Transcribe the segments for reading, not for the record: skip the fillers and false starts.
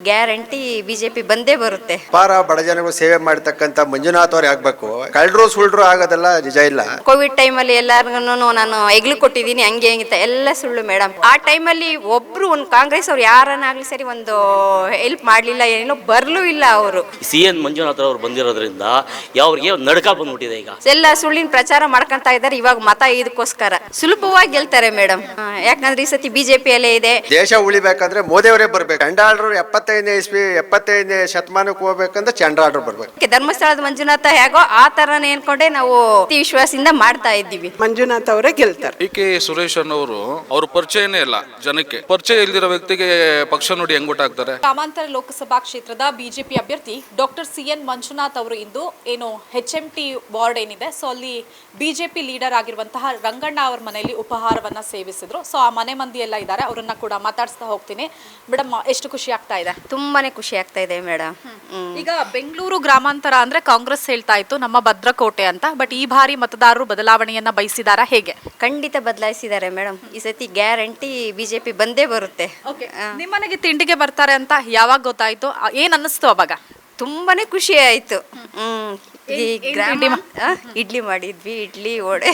Guarantee BJP ಬಂದೇ ಬರುತ್ತೆ. ಅಪಾರ ಬಡ ಜನಗಳು ಸೇವೆ ಮಾಡ್ತಕ್ಕಂಥ ಮಂಜುನಾಥ್ ಅವ್ರು ಆಗ್ಬೇಕು. ಕಳ್ಳರು ಸುಳ್ಳು ಆಗೋದೆಲ್ಲ ನಿಜ ಇಲ್ಲ. ಕೋವಿಡ್ ಟೈಮಲ್ಲಿ ಎಲ್ಲಾರ್ಗು ನಾನು ಹೆಗ್ಲು ಕೊಟ್ಟಿದ್ದೀನಿ ಹಂಗೆ ಅಂತ ಎಲ್ಲ ಸುಳ್ಳು ಮೇಡಮ್. ಆ ಟೈಮಲ್ಲಿ ಒಬ್ರು ಒಂದು ಕಾಂಗ್ರೆಸ್ ಅವ್ರು ಯಾರನ್ನಾಗ್ಲಿ ಸರಿ ಒಂದು ಹೆಲ್ಪ್ ಮಾಡ್ಲಿಲ್ಲ, ಏನೋ ಬರ್ಲೂ ಇಲ್ಲ ಅವರು. CN ಮಂಜುನಾಥ್ ಅವರು ಬಂದಿರೋದ್ರಿಂದ ಯಾವ್ರಿಗೆ ನಡ್ಕ ಬಂದ್ಬಿಟ್ಟಿದೆ. ಈಗ ಎಲ್ಲ ಸುಳ್ಳಿನ ಪ್ರಚಾರ ಮಾಡ್ಕೊಂತ ಇದ್ದಾರೆ. ಇವಾಗ ಮತ ಇದಕ್ಕೋಸ್ಕರ ಸುಲಭವಾಗಿ ಗೆಲ್ತಾರೆ ಮೇಡಮ್. ಯಾಕಂದ್ರೆ ಈ ಸತಿ ಬಿಜೆಪಿ ಅಲ್ಲೇ ಇದೆ. ದೇಶ ಉಳಿಬೇಕಂದ್ರೆ ಮೋದಿ ಅವರೇ ಬರ್ಬೇಕು. ಚಂಡಾಳರು 75ನೇ ಶತಮಾನಕ್ಕೆ ಹೋಗ್ಬೇಕಂದ್ರೆ ಚಂಡಾಳರು ಬರ್ಬೇಕು. ಧರ್ಮಸ್ಥಳದ ಮಂಜುನಾಥ ಹೇಗೋ ಆ ತರನೇ ಅನ್ಕೊಂಡೆ ನಾವು ವಿಶ್ವಾಸದಿಂದ ಮಾಡ್ತಾ ಇದ್ದೀವಿ. ಮಂಜುನಾಥ್ ಅವರೇ ಗೆಲ್ತಾರೆ. DK ಸುರೇಶ್ ಅನ್ನೋರು ಅವ್ರ ಪರಿಚಯನೇ ಇಲ್ಲ ಜನಕ್ಕೆ. ಪರಿಚಯ ಇಲ್ದಿರೋ ವ್ಯಕ್ತಿಗೆ ಪಕ್ಷ ನೋಡಿ ಹೆಂಗ್ ಗೊತ್ತಾಗ್ತಾರೆ. ಗ್ರಾಮಾಂತರ ಲೋಕಸಭಾ ಕ್ಷೇತ್ರದ ಬಿಜೆಪಿ ಅಭ್ಯರ್ಥಿ ಡಾಕ್ಟರ್ CN ಮಂಜುನಾಥ್ ಅವರು ಇಂದು ಏನು HMT ವಾರ್ಡ್ ಏನಿದೆ, ಸೊ ಅಲ್ಲಿ ಬಿಜೆಪಿ ಲೀಡರ್ ಆಗಿರುವಂತಹ ರಂಗಣ್ಣ ಅವರ ಮನೆಯಲ್ಲಿ ಉಪಹಾರವನ್ನ ಸೇವಿಸಿದ್ರು. ಸೊ ಆ ಮನೆ ಮಂದಿ ಎಲ್ಲ ಇದ್ದಾರೆ, ಅವರನ್ನ ಕೂಡ ಮಾತಾಡಿಸ್ತಾ ಹೋಗ್ತೀನಿ. ಮೇಡಮ್, ಎಷ್ಟು ಖುಷಿ ಆಗ್ತಾ ಇದೆ? ತುಂಬಾನೇ ಖುಷಿ ಆಗ್ತಾ ಇದೆ ಮೇಡಮ್. ಈಗ ಬೆಂಗಳೂರು ಗ್ರಾಮಾಂತರ ಅಂದ್ರೆ ಕಾಂಗ್ರೆಸ್ ಹೇಳ್ತಾ ಇತ್ತು ನಮ್ಮ ಭದ್ರಕೋಟೆ ಅಂತ, ಬಟ್ ಈ ಬಾರಿ ಮತದಾರರು ಬದಲಾವಣೆಯನ್ನ ಬಯಸಿದಾರ ಹೇಗೆ? ಖಂಡಿತ ಬದಲಾಯಿಸಿದ್ದಾರೆ ಮೇಡಮ್. ಈ ಸತಿ ಗ್ಯಾರಂಟಿ ಬಿಜೆಪಿ ಬಂದೇ ಬರುತ್ತೆ. ನಿಮ್ಮನೆಗೆ ತಿಂಡಿಗೆ ಬರ್ತಾರೆ ಅಂತ ಯಾವಾಗ ಗೊತ್ತಾಯ್ತು? ಏನ್ ಅನ್ನಿಸ್ತು ಅವಾಗ? ತುಂಬಾನೇ ಖುಷಿ ಆಯ್ತು. ಇಡ್ಲಿ ಮಾಡಿದ್ವಿ, ಇಡ್ಲಿ ವಡೆ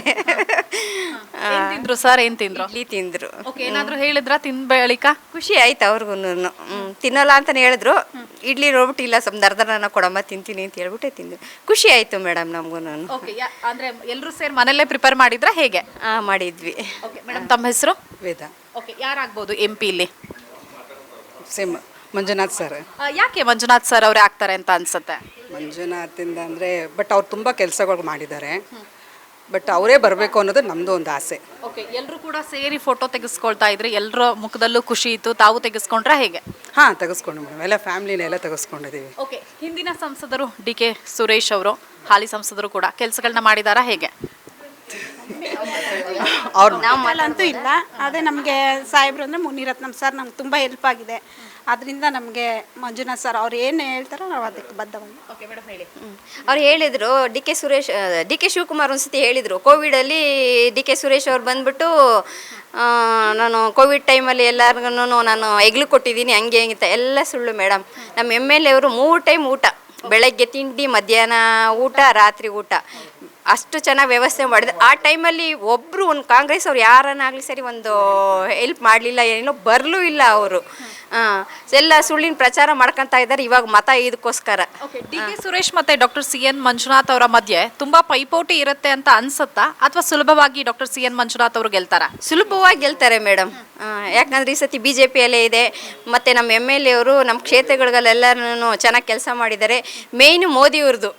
ತಿಂದ್ರು ಸರ್? ಏನ್ ತಿಂದ್ರು? ಇಡ್ಲಿ ತಿಂದ್ರು. ಏನಾದ್ರು ಹೇಳಿದ್ರ ತಿಂದ ಬಳಿಕ? ಖುಷಿ ಆಯ್ತು ಅವ್ರಿಗೂ. ತಿನ್ನಲ್ಲ ಅಂತಾನೆ ಹೇಳಿದ್ರು. ಇಡ್ಲಿ ನೋಡ್ಬಿಟ್ಟು ಇಲ್ಲ ಸ್ವಲ್ಪ ದರ್ದನ ಕೊಡಮ್ಮ ತಿಂತೀನಿ ಅಂತ ಹೇಳ್ಬಿಟ್ಟೆ ತಿಂದ್ರು. ಖುಷಿ ಆಯ್ತು ಮೇಡಮ್ ನಮಗೂ. ಅಂದ್ರೆ ಎಲ್ಲರೂ ಸೇರಿ ಮನೆಯಲ್ಲೇ ಪ್ರಿಪೇರ್ ಮಾಡಿದ್ರ ಹೇಗೆ? ಮಾಡಿದ್ವಿ. ಮೇಡಮ್, ತಮ್ಮ ಹೆಸರು? ವೇದ. ಯಾರಾಗ್ಬೋದು MP ಇಲ್ಲಿ? Same Manjunath sir. ಯಾಕೆ ಮಂಜುನಾಥ್ ಸರ್ ಅವರೇ ಆಗ್ತಾರೆ ಅಂತ ಅನ್ಸುತ್ತೆ? ಮಂಜುನಾಥಿಂದ ಅಂದರೆ ಬಟ್ ಅವ್ರು ತುಂಬ ಕೆಲಸಗಳು ಮಾಡಿದ್ದಾರೆ. ಬಟ್ ಅವರೇ ಬರಬೇಕು ಅನ್ನೋದು ನಮ್ಮದು ಒಂದು ಆಸೆ. ಎಲ್ಲರೂ ಕೂಡ ಸೇರಿ ಫೋಟೋ ತೆಗೆಸ್ಕೊಳ್ತಾ ಇದ್ರಿ, ಎಲ್ಲರ ಮುಖದಲ್ಲೂ ಖುಷಿ ಇತ್ತು. ತಾವು ತೆಗೆಸ್ಕೊಂಡ್ರೆ ಹೇಗೆ? ಹಾಂ, ತೆಗೆಸ್ಕೊಂಡು ಮೇಡಮ್. ಎಲ್ಲ ಫ್ಯಾಮಿಲಿನೆಲ್ಲ ತೆಗೆಸ್ಕೊಂಡಿದ್ದೀವಿ. ಹಿಂದಿನ ಸಂಸದರು DK ಸುರೇಶ್ ಅವರು, ಹಾಲಿ ಸಂಸದರು ಕೂಡ ಕೆಲಸಗಳನ್ನ ಮಾಡಿದಾರಾ ಹೇಗೆ? ಅವ್ರು ಅಂತೂ ಇಲ್ಲ. ಅದೇ ನಮಗೆ ಸಾಹೇಬ್ರು ಅಂದರೆ ಮುನಿರತ್ನಂ ಸರ್ ನಮ್ಗೆ ತುಂಬ ಹೆಲ್ಪ್ ಆಗಿದೆ. ಅದರಿಂದ ನಮಗೆ ಮಂಜುನಾಥ್ ಸರ್ ಅವ್ರು ಏನು ಹೇಳ್ತಾರೋ ನಾವು ಅದಕ್ಕೆ ಬದ್ಧವಾಗಿ. ಅವ್ರು ಹೇಳಿದ್ರು, ಡಿ ಕೆ ಶಿವಕುಮಾರ್ ಒಂದ್ಸತಿ ಹೇಳಿದರು, ಕೋವಿಡಲ್ಲಿ DK ಸುರೇಶ್ ಅವ್ರು ಬಂದ್ಬಿಟ್ಟು ನಾನು ಕೋವಿಡ್ ಟೈಮಲ್ಲಿ ಎಲ್ಲಾರ್ಗು ನಾನು ಹೆಗ್ಲು ಕೊಟ್ಟಿದ್ದೀನಿ ಹಂಗೆ ಅಂತ ಎಲ್ಲ ಸುಳ್ಳು ಮೇಡಮ್. ನಮ್ಮ MLA ಅವರು 3 ಟೈಮ್ ಊಟ, ಬೆಳಗ್ಗೆ ತಿಂಡಿ, ಮಧ್ಯಾಹ್ನ ಊಟ, ರಾತ್ರಿ ಊಟ ಅಷ್ಟು ಚೆನ್ನಾಗಿ ವ್ಯವಸ್ಥೆ ಮಾಡಿದ್ರು. ಆ ಟೈಮಲ್ಲಿ ಒಬ್ಬರು ಒಂದು ಕಾಂಗ್ರೆಸ್ ಅವ್ರು ಯಾರನ್ನಾಗಲಿ ಸರಿ ಒಂದು ಹೆಲ್ಪ್ ಮಾಡಲಿಲ್ಲ, ಏನೋ ಬರಲೂ ಇಲ್ಲ ಅವರು. ಎಲ್ಲ ಸುಳ್ಳಿನ ಪ್ರಚಾರ ಮಾಡ್ಕೊತಾ ಇದ್ದಾರೆ. ಇವಾಗ ಮತ ಇದಕ್ಕೋಸ್ಕರ. DK ಸುರೇಶ್ ಮತ್ತೆ ಡಾಕ್ಟರ್ CN ಮಂಜುನಾಥ್ ಅವರ ಮಧ್ಯೆ ತುಂಬಾ ಪೈಪೋಟಿ ಇರುತ್ತೆ ಅಂತ ಅನ್ಸುತ್ತಾ, ಅಥವಾ ಸುಲಭವಾಗಿ ಡಾಕ್ಟರ್ CN ಮಂಜುನಾಥ್ ಅವರು ಗೆಲ್ತಾರ? ಸುಲಭವಾಗಿ ಗೆಲ್ತಾರೆ ಮೇಡಮ್. ಯಾಕಂದ್ರೆ ಈ ಸತಿ ಬಿಜೆಪಿಯಲ್ಲೇ ಇದೆ. ಮತ್ತು ನಮ್ಮ MLA ಅವರು ನಮ್ಮ ಕ್ಷೇತ್ರಗಳಿಗೆಲ್ಲರೂ ಚೆನ್ನಾಗಿ ಕೆಲಸ ಮಾಡಿದ್ದಾರೆ. ಮೇಯ್ನು ಮೋದಿಯವ್ರದ್ದು.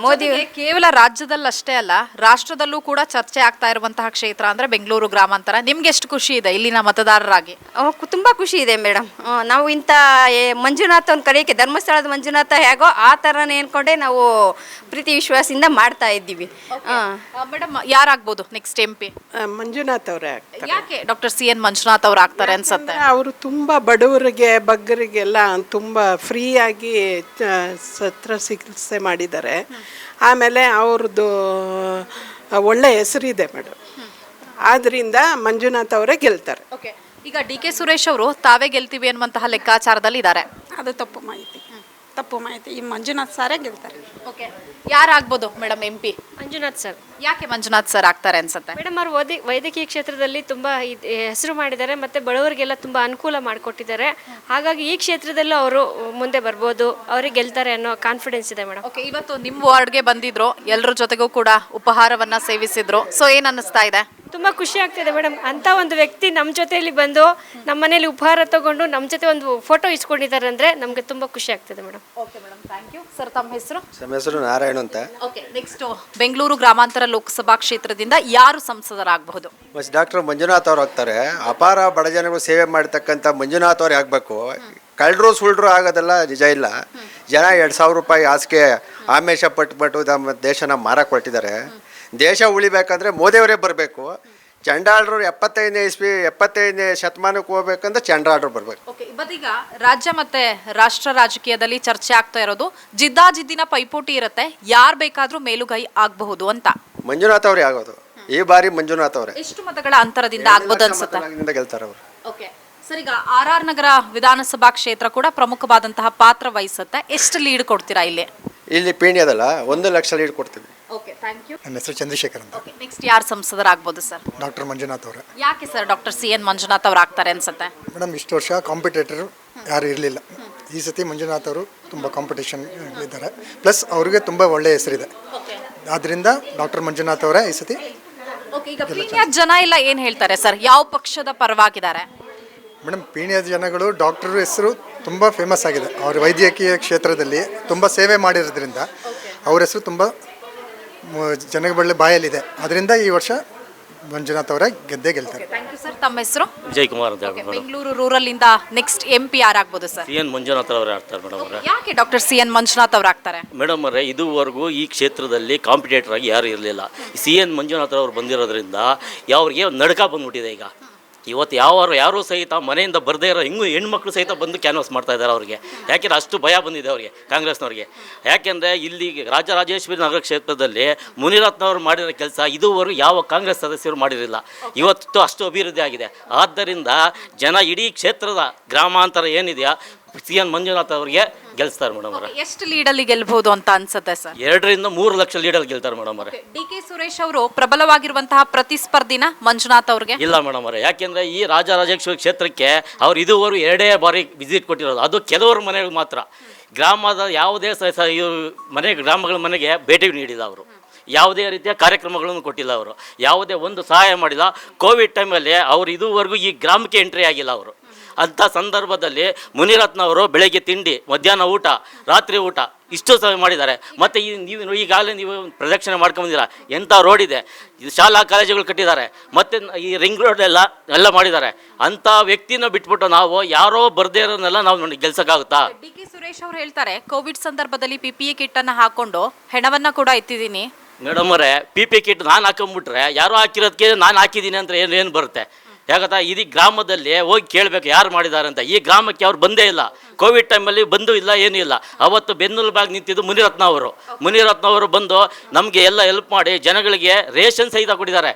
ಮೋದಿ ಕೇವಲ ರಾಜ್ಯದಲ್ಲಷ್ಟೇ ಅಲ್ಲ, ರಾಷ್ಟ್ರದಲ್ಲೂ ಕೂಡ ಚರ್ಚೆ ಆಗ್ತಾ ಇರುವಂತಹ ಕ್ಷೇತ್ರ ಅಂದ್ರೆ ಬೆಂಗಳೂರು ಗ್ರಾಮಾಂತರ. ನಿಮ್ಗೆ ಎಷ್ಟು ಖುಷಿ ಇದೆ ಇಲ್ಲಿನ ಮತದಾರರಾಗಿ? ತುಂಬ ಖುಷಿ ಇದೆ ಮೇಡಮ್. ನಾವು ಇಂಥ ಮಂಜುನಾಥ ಒಂದು ಕಡೆಗೆ ಧರ್ಮಸ್ಥಳದ ಮಂಜುನಾಥ ಹೇಗೋ ಆ ಥರನೇ ಅನ್ಕೊಂಡೆ ನಾವು ಪ್ರೀತಿ ವಿಶ್ವಾಸದಿಂದ ಮಾಡ್ತಾ ಇದ್ದೀವಿ. ಮೇಡಮ್, ಯಾರಾಗ್ಬೋದು ನೆಕ್ಸ್ಟ್ MP? ಮಂಜುನಾಥ್ ಅವರೇ ಆಗ್ತಾರೆ. ಯಾಕೆ ಡಾಕ್ಟರ್ CN ಮಂಜುನಾಥ್ ಅವ್ರು ಆಗ್ತಾರೆ ಅನ್ಸುತ್ತೆ? ಅವರು ತುಂಬ ಬಡವರಿಗೆ, ಬಗ್ಗರಿಗೆಲ್ಲ ತುಂಬ ಫ್ರೀಯಾಗಿ ಚಿಕಿತ್ಸೆ ಮಾಡಿದ್ದಾರೆ. ಆಮೇಲೆ ಅವ್ರದ್ದು ಒಳ್ಳೆ ಹೆಸರಿದೆ ಮೇಡಮ್. ಆದ್ರಿಂದ ಮಂಜುನಾಥ್ ಅವರೇ ಗೆಲ್ತಾರೆ. ಈಗ DK ಸುರೇಶ್ ಅವರು ತಾವೇ ಗೆಲ್ತೀವಿ ಅನ್ನುವಂತಹ ಲೆಕ್ಕಾಚಾರದಲ್ಲಿ ಇದ್ದಾರೆ. ಅದು ತಪ್ಪು ಮಾಹಿತಿ. ಈ ಮಂಜುನಾಥ್ ಸಾರೇ ಗೆಲ್ತಾರೆ. ಯಾರಾಗ್ಬೋದು ಮೇಡಮ್ MP? ಮಂಜುನಾಥ್ ಸರ್. ಯಾಕೆ ಮಂಜುನಾಥ್ ಸರ್ ಆಗ್ತಾರೆ ಅನ್ಸುತ್ತೆ? ಮೇಡಮ್, ಅವರು ವೈದ್ಯಕೀಯ ಕ್ಷೇತ್ರದಲ್ಲಿ ತುಂಬ ಹೆಸರು ಮಾಡಿದ್ದಾರೆ ಮತ್ತು ಬಡವರಿಗೆಲ್ಲ ತುಂಬ ಅನುಕೂಲ ಮಾಡಿಕೊಟ್ಟಿದ್ದಾರೆ. ಹಾಗಾಗಿ ಈ ಕ್ಷೇತ್ರದಲ್ಲೂ ಅವರು ಮುಂದೆ ಬರ್ಬೋದು, ಅವರಿಗೆ ಗೆಲ್ತಾರೆ ಅನ್ನೋ ಕಾನ್ಫಿಡೆನ್ಸ್ ಇದೆ ಮೇಡಮ್. ಇವತ್ತು ನಿಮ್ಮ ವಾರ್ಡ್ಗೆ ಬಂದಿದ್ರು, ಎಲ್ಲರ ಜೊತೆಗೂ ಕೂಡ ಉಪಹಾರವನ್ನ ಸೇವಿಸಿದ್ರು. ಸೊ ಏನ್ ಅನ್ನಿಸ್ತಾ ಇದೆ? ತುಂಬ ಖುಷಿ ಆಗ್ತಿದೆ ಮೇಡಮ್. ಅಂಥ ಒಂದು ವ್ಯಕ್ತಿ ನಮ್ಮ ಜೊತೆಯಲ್ಲಿ ಬಂದು ನಮ್ಮ ಮನೇಲಿ ಉಪಹಾರ ತಗೊಂಡು ನಮ್ಮ ಜೊತೆ ಒಂದು ಫೋಟೋ ಇಸ್ಕೊಂಡಿದ್ದಾರೆ ಅಂದರೆ ನಮಗೆ ತುಂಬ ಖುಷಿ ಆಗ್ತಿದೆ ಮೇಡಮ್. Thank you sir. ತಮ್ಮ ಹೆಸರು? ನಮ್ಮ ಹೆಸರು ನಾರಾಯಣ ಅಂತ. ನೆಕ್ಸ್ಟ್ ಬೆಂಗಳೂರು ಗ್ರಾಮಾಂತರ ಲೋಕಸಭಾ ಕ್ಷೇತ್ರದಿಂದ ಯಾರು ಸಂಸದರಾಗಬಹುದು? ಡಾಕ್ಟರ್ ಮಂಜುನಾಥ್ ಅವ್ರು ಆಗ್ತಾರೆ. ಅಪಾರ ಬಡ ಜನಗಳು ಸೇವೆ ಮಾಡ್ತಕ್ಕಂಥ ಮಂಜುನಾಥ್ ಅವ್ರು ಆಗ್ಬೇಕು. ಕಳ್ಳರು ಸುಳ್ಳು ಆಗೋದೆಲ್ಲ ನಿಜ ಇಲ್ಲ. ಜನ 2,000 ರೂಪಾಯಿ ಆಸೆಗೆ ಆಮೇಶ ಪಟ್ಟು ನಮ್ಮ ದೇಶನ ಮಾರಕ್ಕೆ ಹೊರಟಿದ್ದಾರೆ. ದೇಶ ಉಳಿಬೇಕಂದ್ರೆ ಮೋದಿಯವರೇ ಬರಬೇಕು. ಚಂಡಾಳರು 75ನೇ ಶತಮಾನಕ್ಕೆ ಹೋಗ್ಬೇಕಂದ್ರೆ ಚಂಡಾಳರು ಬರಬೇಕು. ಈಗ ರಾಜ್ಯ ಮತ್ತೆ ರಾಷ್ಟ್ರ ರಾಜಕೀಯದಲ್ಲಿ ಚರ್ಚೆ ಆಗ್ತಾ ಇರೋದು ಜಿದ್ದಾಜಿದ್ದಿನ ಪೈಪೋಟಿ ಇರುತ್ತೆ, ಯಾರು ಬೇಕಾದ್ರೂ ಮೇಲುಗೈ ಆಗಬಹುದು ಅಂತ. ಮಂಜುನಾಥ್ ಅವರೇ ಆಗೋದು ಈ ಬಾರಿ. ಮಂಜುನಾಥ್ ಅವರೇ ಎಷ್ಟು ಮತಗಳ ಅಂತರದಿಂದ ಆಗ್ಬೋದು ಅನ್ಸುತ್ತೆ? ಗೆಲ್ತಾರೆ ಅವರು. ಸರ್, ಈಗ ಆರ್ ನಗರ ವಿಧಾನಸಭಾ ಕ್ಷೇತ್ರ ಕೂಡ ಪ್ರಮುಖವಾದಂತಹ ಪಾತ್ರ ವಹಿಸುತ್ತೆ. ಎಷ್ಟು ಲೀಡ್ ಕೊಡ್ತೀರಾ ಇಲ್ಲಿ ಪೀಣ್ಯದಲ್ಲ 1 ಲಕ್ಷ ಲೀಡ್ ಕೊಡ್ತೀವಿ. Okay, thank you. ನನ್ನ ಹೆಸರು ಚಂದ್ರಶೇಖರ್ ಅಂತ. ನೆಕ್ಸ್ಟ್ ಯಾರು ಸಂಸದರಾಗ್ಬೋದು ಸರ್? ಡಾಕ್ಟರ್ ಮಂಜುನಾಥ್ ಅವರೇ. ಯಾಕೆ sir doctor C N Manjunath ಅವ್ರು ಆಗ್ತಾರೆ ಅನ್ಸುತ್ತೆ? ಮೇಡಮ್, ಇಷ್ಟು ವರ್ಷ ಕಾಂಪಿಟೇಟರ್ ಯಾರು ಇರಲಿಲ್ಲ. ಈ ಸತಿ ಮಂಜುನಾಥ್ ಅವರು ತುಂಬ ಕಾಂಪಿಟೇಷನ್ ಇದ್ದಾರೆ, ಪ್ಲಸ್ ಅವ್ರಿಗೆ ತುಂಬ ಒಳ್ಳೆಯ ಹೆಸರಿದೆ. ಆದ್ದರಿಂದ ಡಾಕ್ಟರ್ ಮಂಜುನಾಥ್ ಅವರೇ ಈ ಸತಿ. ಈಗ ಪೀಣ್ಯದ ಜನ ಎಲ್ಲ ಏನು ಹೇಳ್ತಾರೆ ಸರ್? ಯಾವ ಪಕ್ಷದ ಪರವಾಗಿದ್ದಾರೆ? ಮೇಡಮ್, ಪೀಣ್ಯದ ಜನಗಳು ಡಾಕ್ಟರ್ ಹೆಸರು ತುಂಬ ಫೇಮಸ್ ಆಗಿದೆ. ಅವ್ರ ವೈದ್ಯಕೀಯ ಕ್ಷೇತ್ರದಲ್ಲಿ ತುಂಬ ಸೇವೆ ಮಾಡಿರೋದ್ರಿಂದ ಅವ್ರ ಹೆಸರು ತುಂಬ ಜನಗಳ ಬಾಯಲ್ಲಿದೆ. ಅದರಿಂದ ಈ ವರ್ಷ ಮಂಜುನಾಥ್ ಅವರೇ ಗೆಲ್ತಾರೆ. Thank you sir. ತಮ್ಮ ಹೆಸರು? ವಿಜಯ್ ಕುಮಾರ್ ಅಂತ ಹೇಳಿ. ಬೆಂಗಳೂರು ರೂರಲ್ ಇಂದ ನೆಕ್ಸ್ಟ್ MP ಯಾರಾಗ್ಬೋದು ಸರ್? ಸಿ ಎನ್ ಮಂಜುನಾಥ್ ಅವರೇ ಆಗ್ತಾರೆ ಮೇಡಮ್ ಅವರೇ. ಯಾಕೆ ಡಾಕ್ಟರ್ ಸಿ ಎನ್ ಮಂಜುನಾಥ್ ಅವ್ರು ಆಗ್ತಾರೆ? ಮೇಡಮ್ ಅವರೇ, ಇದುವರೆಗೂ ಈ ಕ್ಷೇತ್ರದಲ್ಲಿ ಕಾಂಪಿಟೇಟರ್ ಆಗಿ ಯಾರು ಇರಲಿಲ್ಲ. ಸಿ ಎನ್ ಮಂಜುನಾಥ್ ಅವರು ಬಂದಿರೋದ್ರಿಂದ ಅವ್ರಿಗೆ ನಡ್ಕ ಬಂದ್ಬಿಟ್ಟಿದೆ. ಈಗ ಇವತ್ತು ಯಾರು ಸಹಿತ ಮನೆಯಿಂದ ಬರದೇ ಇರೋ ಹೆಣ್ಮಕ್ಳು ಸಹಿತ ಬಂದು ಕ್ಯಾನ್ವಾಸ್ ಮಾಡ್ತಾ ಇದ್ದಾರೆ ಅವ್ರಿಗೆ. ಯಾಕೆಂದರೆ ಅಷ್ಟು ಭಯ ಬಂದಿದೆ ಅವರಿಗೆ, ಕಾಂಗ್ರೆಸ್ನವ್ರಿಗೆ. ಯಾಕೆಂದರೆ ಇಲ್ಲಿ ರಾಜರಾಜೇಶ್ವರಿ ನಗರ ಕ್ಷೇತ್ರದಲ್ಲಿ ಮುನಿರತ್ನವರು ಮಾಡಿರೋ ಕೆಲಸ ಇದುವರೆಗೂ ಯಾವ ಕಾಂಗ್ರೆಸ್ ಸದಸ್ಯರು ಮಾಡಿರಲಿಲ್ಲ. ಇವತ್ತು ಅಷ್ಟು ಅಭಿವೃದ್ಧಿ ಆಗಿದೆ. ಆದ್ದರಿಂದ ಜನ ಇಡೀ ಕ್ಷೇತ್ರದ ಗ್ರಾಮಾಂತರ ಏನಿದೆಯಾ ಸಿ ಎನ್ ಮಂಜುನಾಥ್ ಅವರಿಗೆ ಗೆಲ್ಸ್ತಾರೆ ಮೇಡಮ್ ಅವರೇ. ಎಷ್ಟು ಲೀಡಲ್ಲಿ ಗೆಲ್ಬಹುದು ಅಂತ ಅನ್ಸುತ್ತೆ ಸರ್? 2 ರಿಂದ 3 ಲಕ್ಷ ಲೀಡಲ್ಲಿ ಗೆಲ್ತಾರೆ ಮೇಡಮ್ ಅವರೇ. DK ಸುರೇಶ್ ಅವರು ಪ್ರಬಲವಾಗಿರುವಂತಹ ಪ್ರತಿಸ್ಪರ್ಧಿನ ಮಂಜುನಾಥ್ ಅವ್ರಿಗೆ? ಇಲ್ಲ ಮೇಡಮ್ ಅವರೇ, ಯಾಕೆಂದರೆ ಈ ರಾಜರಾಜೇಶ್ವರಿ ಕ್ಷೇತ್ರಕ್ಕೆ ಅವ್ರು ಇದುವರೆಗೂ 2 ಬಾರಿ ವಿಸಿಟ್ ಕೊಟ್ಟಿರೋದು. ಅದು ಕೆಲವರು ಮನೆಗೆ ಮಾತ್ರ. ಗ್ರಾಮದ ಯಾವುದೇ ಗ್ರಾಮಗಳ ಮನೆಗೆ ಭೇಟಿ ನೀಡಿಲ್ಲ ಅವರು. ಯಾವುದೇ ರೀತಿಯ ಕಾರ್ಯಕ್ರಮಗಳನ್ನು ಕೊಟ್ಟಿಲ್ಲ ಅವರು. ಯಾವುದೇ ಒಂದು ಸಹಾಯ ಮಾಡಿಲ್ಲ. ಕೋವಿಡ್ ಟೈಮಲ್ಲಿ ಅವರು ಇದುವರೆಗೂ ಈ ಗ್ರಾಮಕ್ಕೆ ಎಂಟ್ರಿ ಆಗಿಲ್ಲ ಅವರು. ಅಂಥ ಸಂದರ್ಭದಲ್ಲಿ ಮುನಿರತ್ನ ಅವರು ಬೆಳಗ್ಗೆ ತಿಂಡಿ, ಮಧ್ಯಾಹ್ನ ಊಟ, ರಾತ್ರಿ ಊಟ ಇಷ್ಟು ಸಹ ಮಾಡಿದ್ದಾರೆ. ಮತ್ತು ನೀವು ಈಗಾಗಲೇ ನೀವು ಪ್ರದಕ್ಷಿಣೆ ಮಾಡ್ಕೊಂಬಂದಿರ. ಎಂಥ ರೋಡ್ ಇದೆ, ಶಾಲಾ ಕಾಲೇಜುಗಳು ಕಟ್ಟಿದ್ದಾರೆ, ಮತ್ತು ಈ ರಿಂಗ್ ರೋಡ್ ಎಲ್ಲ ಮಾಡಿದ್ದಾರೆ. ಅಂಥ ವ್ಯಕ್ತಿನ ಬಿಟ್ಬಿಟ್ಟು ನಾವು ಯಾರೋ ಬರ್ದೇ ಇರೋನ್ನೆಲ್ಲ ನಾವು ಗೆಲ್ಸೋಕ್ಕಾಗುತ್ತಾ? DK ಸುರೇಶ್ ಅವರು ಹೇಳ್ತಾರೆ, ಕೋವಿಡ್ ಸಂದರ್ಭದಲ್ಲಿ PPE ಕಿಟ್ ಅನ್ನು ಹಾಕೊಂಡು ಹೆಣವನ್ನ ಕೂಡ ಎತ್ತಿದ್ದೀನಿ. ಮೇಡಮ್ ಅವರೇ, PP ಕಿಟ್ ನಾನು ಹಾಕೊಂಡ್ಬಿಟ್ರೆ ಯಾರೋ ಹಾಕಿರೋದಕ್ಕೆ ನಾನು ಹಾಕಿದ್ದೀನಿ ಅಂತ ಏನು ಬರುತ್ತೆ? ಯಾಕಂತ ಇಡೀ ಗ್ರಾಮದಲ್ಲಿ ಹೋಗಿ ಕೇಳಬೇಕು ಯಾರು ಮಾಡಿದ್ದಾರೆ ಅಂತ. ಈ ಗ್ರಾಮಕ್ಕೆ ಅವ್ರು ಬಂದೇ ಇಲ್ಲ. ಕೋವಿಡ್ ಟೈಮಲ್ಲಿ ಬಂದು ಇಲ್ಲ, ಏನೂ ಇಲ್ಲ. ಅವತ್ತು ಬೆನ್ನೆಲುಬಾಗಿ ನಿಂತಿದ್ದು ಮುನಿರತ್ನ ಅವರು ಬಂದು ನಮಗೆ ಎಲ್ಲ ಹೆಲ್ಪ್ ಮಾಡಿ ಜನಗಳಿಗೆ ರೇಷನ್ ಸಹಿತ ಕೊಟ್ಟಿದ್ದಾರೆ.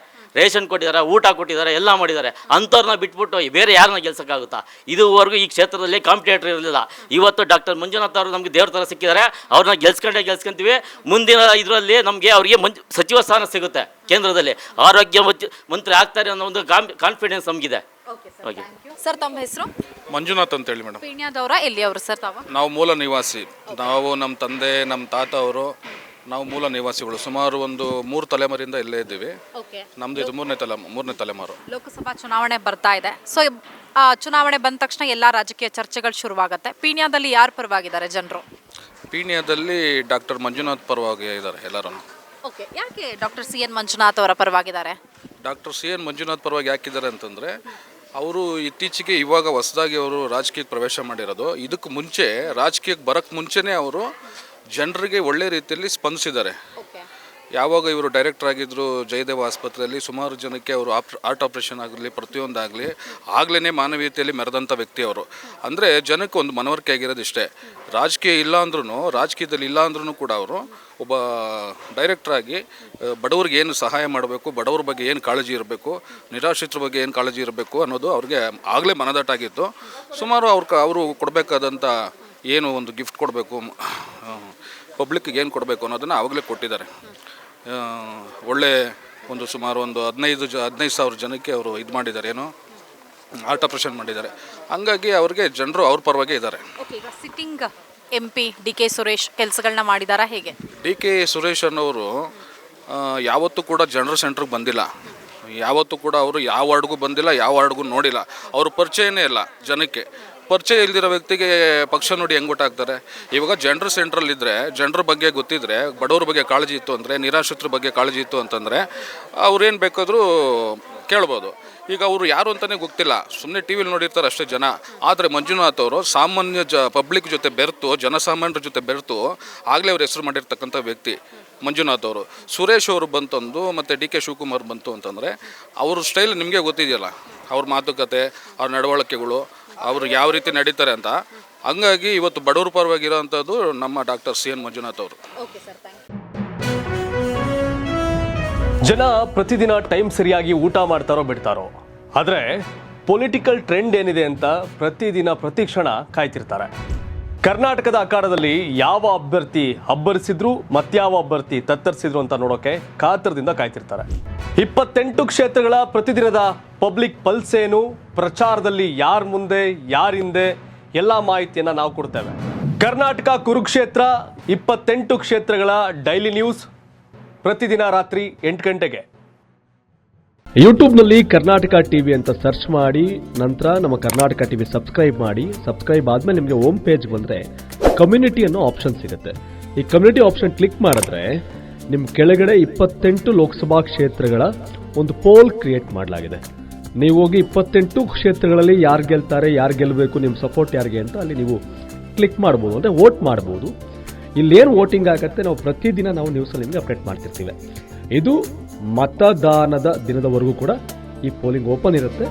ಊಟ ಕೊಟ್ಟಿದ್ದಾರೆ, ಎಲ್ಲ ಮಾಡಿದ್ದಾರೆ. ಅಂಥವ್ರನ್ನ ಬಿಟ್ಬಿಟ್ಟು ಬೇರೆ ಯಾರನ್ನ ಗೆಲ್ಸೋಕ್ಕಾಗುತ್ತಾ? ಇದುವರೆಗೂ ಈ ಕ್ಷೇತ್ರದಲ್ಲಿ ಕಾಂಪಿಟೇಟರ್ ಇರಲಿಲ್ಲ. ಇವತ್ತು ಡಾಕ್ಟರ್ ಮಂಜುನಾಥ್ ಅವರು ನಮಗೆ ದೇವ್ರ ಥರ ಸಿಕ್ಕಿದ್ದಾರೆ. ಅವ್ರನ್ನ ಗೆಲ್ಸ್ಕೊಂತೀವಿ. ಮುಂದಿನ ಇದರಲ್ಲಿ ನಮಗೆ ಅವರಿಗೆ ಸಚಿವ ಸ್ಥಾನ ಸಿಗುತ್ತೆ. ಕೇಂದ್ರದಲ್ಲಿ ಆರೋಗ್ಯ ಮಂತ್ರಿ ಆಗ್ತಾರೆ ಅನ್ನೋ ಒಂದು ಕಾನ್ಫಿಡೆನ್ಸ್ ನಮಗಿದೆ. ಸರ್, ತಮ್ಮ ಹೆಸರು? ಮಂಜುನಾಥ್ ಅಂತೇಳಿ ಮೇಡಮ್. ಪೀಣ್ಯದವರ ಎಲ್ಲಿ ಅವರು ಸರ್? ತಾವು? ನಾವು ಮೂಲ ನಿವಾಸಿ. ನಾವು ನಮ್ಮ ತಂದೆ, ನಮ್ಮ ತಾತ ಅವರು, ನಾವು ಮೂಲ ನಿವಾಸಿಗಳು. ಸುಮಾರು ಒಂದು 3 ತಲೆಮಾರಿಂದ ಇಲ್ಲೇ ಇದ್ದೀವಿ. ನಮ್ದು ಇದು ಮೂರನೇ ತಲೆಮಾರು. ಲೋಕಸಭಾ ಚುನಾವಣೆ ಬರ್ತಾ ಇದೆ. ಸೊ ಚುನಾವಣೆ ಬಂದ ತಕ್ಷಣ ಎಲ್ಲ ರಾಜಕೀಯ ಚರ್ಚೆಗಳು ಶುರುವಾಗುತ್ತೆ. ಪೀಣ್ಯದಲ್ಲಿ ಯಾರು ಪರವಾಗಿದ್ದಾರೆ ಜನರು? ಪೀಣ್ಯದಲ್ಲಿ ಡಾಕ್ಟರ್ ಮಂಜುನಾಥ್ ಪರವಾಗಿ ಇದ್ದಾರೆ ಎಲ್ಲರೂ. ಯಾಕೆ ಡಾಕ್ಟರ್ ಸಿ ಎನ್ ಮಂಜುನಾಥ್ ಅವರ ಪರವಾಗಿದ್ದಾರೆ? ಡಾಕ್ಟರ್ ಸಿ ಎನ್ ಮಂಜುನಾಥ್ ಪರವಾಗಿ ಯಾಕಿದ್ದಾರೆ ಅಂತಂದರೆ, ಅವರು ಇತ್ತೀಚೆಗೆ ಇವಾಗ ಹೊಸದಾಗಿ ಅವರು ರಾಜಕೀಯಕ್ಕೆ ಪ್ರವೇಶ ಮಾಡಿರೋದು. ಇದಕ್ಕೆ ಮುಂಚೆ ರಾಜಕೀಯಕ್ಕೆ ಬರೋಕ್ಕೆ ಮುಂಚೆನೇ ಅವರು ಜನರಿಗೆ ಒಳ್ಳೆ ರೀತಿಯಲ್ಲಿ ಸ್ಪಂದಿಸಿದ್ದಾರೆ. ಯಾವಾಗ ಇವರು ಡೈರೆಕ್ಟರ್ ಆಗಿದ್ದರು ಜಯದೇವ ಆಸ್ಪತ್ರೆಯಲ್ಲಿ, ಸುಮಾರು ಜನಕ್ಕೆ ಅವರು ಹಾರ್ಟ್ ಆಪ್ರೇಷನ್ ಆಗಲಿ ಪ್ರತಿಯೊಂದಾಗಲಿ ಆಗಲೇ ಮಾನವೀಯತೆಯಲ್ಲಿ ಮೆರೆದಂಥ ವ್ಯಕ್ತಿ ಅವರು. ಅಂದರೆ ಜನಕ್ಕೆ ಒಂದು ಮನವರಿಕೆ ಆಗಿರೋದು ಇಷ್ಟೇ. ರಾಜಕೀಯದಲ್ಲಿ ಇಲ್ಲ ಅಂದ್ರೂ ಕೂಡ ಅವರು ಒಬ್ಬ ಡೈರೆಕ್ಟ್ರಾಗಿ ಬಡವ್ರಿಗೆ ಏನು ಸಹಾಯ ಮಾಡಬೇಕು, ಬಡವ್ರ ಬಗ್ಗೆ ಏನು ಕಾಳಜಿ ಇರಬೇಕು, ನಿರಾಶ್ರಿತರ ಬಗ್ಗೆ ಏನು ಕಾಳಜಿ ಇರಬೇಕು ಅನ್ನೋದು ಅವ್ರಿಗೆ ಆಗಲೇ ಮನದಟ್ಟಾಗಿತ್ತು. ಸುಮಾರು ಅವರು ಕೊಡಬೇಕಾದಂಥ ಏನು ಒಂದು ಗಿಫ್ಟ್ ಕೊಡಬೇಕು, ಪಬ್ಲಿಕ್ಕಿಗೆ ಏನು ಕೊಡಬೇಕು ಅನ್ನೋದನ್ನು ಆವಾಗಲೇ ಕೊಟ್ಟಿದ್ದಾರೆ. ಒಳ್ಳೆ ಒಂದು ಸುಮಾರು ಒಂದು 15,000 ಜನಕ್ಕೆ ಅವರು ಇದು ಮಾಡಿದ್ದಾರೆ, ಏನು ಹಾರ್ಟ್ ಆಪ್ರೇಷನ್ ಮಾಡಿದ್ದಾರೆ. ಹಂಗಾಗಿ ಅವ್ರಿಗೆ ಜನರು ಅವ್ರ ಪರವಾಗಿ ಇದ್ದಾರೆ. ಸಿಟ್ಟಿಂಗ್ MP DK ಸುರೇಶ್ ಕೆಲಸಗಳನ್ನ ಮಾಡಿದಾರಾ ಹೇಗೆ? DK ಸುರೇಶ್ ಅನ್ನೋರು ಯಾವತ್ತೂ ಕೂಡ ಜನರ ಸೆಂಟ್ರಿಗೆ ಬಂದಿಲ್ಲ. ಯಾವತ್ತೂ ಕೂಡ ಅವರು ಯಾವ ವಾರ್ಡ್ಗೂ ಬಂದಿಲ್ಲ, ಯಾವ ವಾರ್ಡ್ಗೂ ನೋಡಿಲ್ಲ. ಅವ್ರ ಪರಿಚಯನೇ ಇಲ್ಲ ಜನಕ್ಕೆ. ಪರಿಚಯ ಇಲ್ದಿರೋ ವ್ಯಕ್ತಿಗೆ ಪಕ್ಷ ನೋಡಿ ಹೆಂಗೆ ಗೊತ್ತಾಗ್ತಾರೆ? ಇವಾಗ ಜನರ ಸೆಂಟ್ರಲ್ಲಿದ್ದರೆ, ಜನರ ಬಗ್ಗೆ ಗೊತ್ತಿದ್ದರೆ, ಬಡವ್ರ ಬಗ್ಗೆ ಕಾಳಜಿ ಇತ್ತು ಅಂದರೆ, ನಿರಾಶ್ರಿತರ ಬಗ್ಗೆ ಕಾಳಜಿ ಇತ್ತು ಅಂತಂದರೆ ಅವ್ರೇನು ಬೇಕಾದರೂ ಕೇಳ್ಬೋದು. ಈಗ ಅವರು ಯಾರು ಅಂತಲೇ ಗೊತ್ತಿಲ್ಲ, ಸುಮ್ಮನೆ ಟಿ ವಿಲಿ ನೋಡಿರ್ತಾರೆ ಅಷ್ಟೇ ಜನ. ಆದರೆ ಮಂಜುನಾಥ್ ಅವರು ಸಾಮಾನ್ಯ ಪಬ್ಲಿಕ್ ಜೊತೆ ಬೆರೆತು, ಜನಸಾಮಾನ್ಯರ ಜೊತೆ ಬೆರೆತು ಆಗಲೇ ಅವ್ರು ಹೆಸರು ಮಾಡಿರ್ತಕ್ಕಂಥ ವ್ಯಕ್ತಿ ಮಂಜುನಾಥ್ ಅವರು. ಸುರೇಶ್ ಅವರು ಬಂತಂದು ಮತ್ತು DK ಶಿವಕುಮಾರ್ ಬಂತು ಅಂತಂದರೆ ಅವ್ರ ಸ್ಟೈಲ್ ನಿಮಗೆ ಗೊತ್ತಿದೆಯಲ್ಲ, ಅವ್ರ ಮಾತುಕತೆ, ಅವ್ರ ನಡವಳಿಕೆಗಳು, ಅವರು ಯಾವ ರೀತಿ ನಡೀತಾರೆ ಅಂತ. ಹಂಗಾಗಿ ಇವತ್ತು ಬಡವ್ರ ಪರವಾಗಿರೋ ಅಂಥದ್ದು ನಮ್ಮ ಡಾಕ್ಟರ್ ಸಿ ಎನ್ ಮಂಜುನಾಥ್ ಅವರು. ಜನ ಪ್ರತಿದಿನ ಟೈಮ್ ಸರಿಯಾಗಿ ಊಟ ಮಾಡ್ತಾರೋ ಬಿಡ್ತಾರೋ, ಆದರೆ ಪೊಲಿಟಿಕಲ್ ಟ್ರೆಂಡ್ ಏನಿದೆ ಅಂತ ಪ್ರತಿದಿನ ಪ್ರತಿ ಕ್ಷಣ ಕಾಯ್ತಿರ್ತಾರೆ. ಕರ್ನಾಟಕದ ಅಖಾಡದಲ್ಲಿ ಯಾವ ಅಭ್ಯರ್ಥಿ ಅಬ್ಬರಿಸಿದ್ರು ಮತ್ಯಾವ ಅಭ್ಯರ್ಥಿ ತತ್ತರಿಸಿದ್ರು ಅಂತ ನೋಡೋಕೆ ಕಾತರದಿಂದ ಕಾಯ್ತಿರ್ತಾರೆ. 28 ಕ್ಷೇತ್ರಗಳ ಪ್ರತಿದಿನದ ಪಬ್ಲಿಕ್ ಪಲ್ಸ್ ಏನು, ಪ್ರಚಾರದಲ್ಲಿ ಯಾರ ಮುಂದೆ ಯಾರ ಹಿಂದೆ ಎಲ್ಲ ಮಾಹಿತಿಯನ್ನು ನಾವು ಕೊಡ್ತೇವೆ. ಕರ್ನಾಟಕ ಕುರುಕ್ಷೇತ್ರ 28 ಕ್ಷೇತ್ರಗಳ ಡೈಲಿ ನ್ಯೂಸ್ ಪ್ರತಿದಿನ ರಾತ್ರಿ 8 ಗಂಟೆಗೆ ಯೂಟ್ಯೂಬ್ನಲ್ಲಿ ಕರ್ನಾಟಕ ಟಿವಿ ಅಂತ ಸರ್ಚ್ ಮಾಡಿ, ನಂತರ ನಮ್ಮ ಕರ್ನಾಟಕ ಟಿವಿ ಸಬ್ಸ್ಕ್ರೈಬ್ ಮಾಡಿ. ಸಬ್ಸ್ಕ್ರೈಬ್ ಆದಮೇಲೆ ನಿಮಗೆ ಹೋಮ್ ಪೇಜ್ ಬಂದರೆ ಕಮ್ಯುನಿಟಿ ಅನ್ನೋ ಆಪ್ಷನ್ ಸಿಗುತ್ತೆ. ಈ ಕಮ್ಯುನಿಟಿ ಆಪ್ಷನ್ ಕ್ಲಿಕ್ ಮಾಡಿದ್ರೆ ನಿಮ್ಮ ಕೆಳಗಡೆ 28 ಲೋಕಸಭಾ ಕ್ಷೇತ್ರಗಳ ಒಂದು ಪೋಲ್ ಕ್ರಿಯೇಟ್ ಮಾಡಲಾಗಿದೆ. ನೀವು ಹೋಗಿ 28 ಕ್ಷೇತ್ರಗಳಲ್ಲಿ ಯಾರು ಗೆಲ್ತಾರೆ, ಯಾರು ಗೆಲ್ಲಬೇಕು, ನಿಮ್ಮ ಸಪೋರ್ಟ್ ಯಾರಿಗೆ ಅಂತ ಅಲ್ಲಿ ನೀವು ಕ್ಲಿಕ್ ಮಾಡ್ಬೋದು, ಅಂದರೆ ವೋಟ್ ಮಾಡ್ಬೋದು. ಇಲ್ಲೇನು ವೋಟಿಂಗ್ ಆಗುತ್ತೆ ನಾವು ಪ್ರತಿದಿನ ನಾವು ನ್ಯೂಸಲ್ಲಿ ನಿಮಗೆ ಅಪ್ಡೇಟ್ ಮಾಡ್ತಿರ್ತೀವಿ. ಇದು ಮತದಾನದ ದಿನದವರೆಗೂ ಕೂಡ ಈ ಪೋಲಿಂಗ್ ಓಪನ್ ಇರುತ್ತೆ.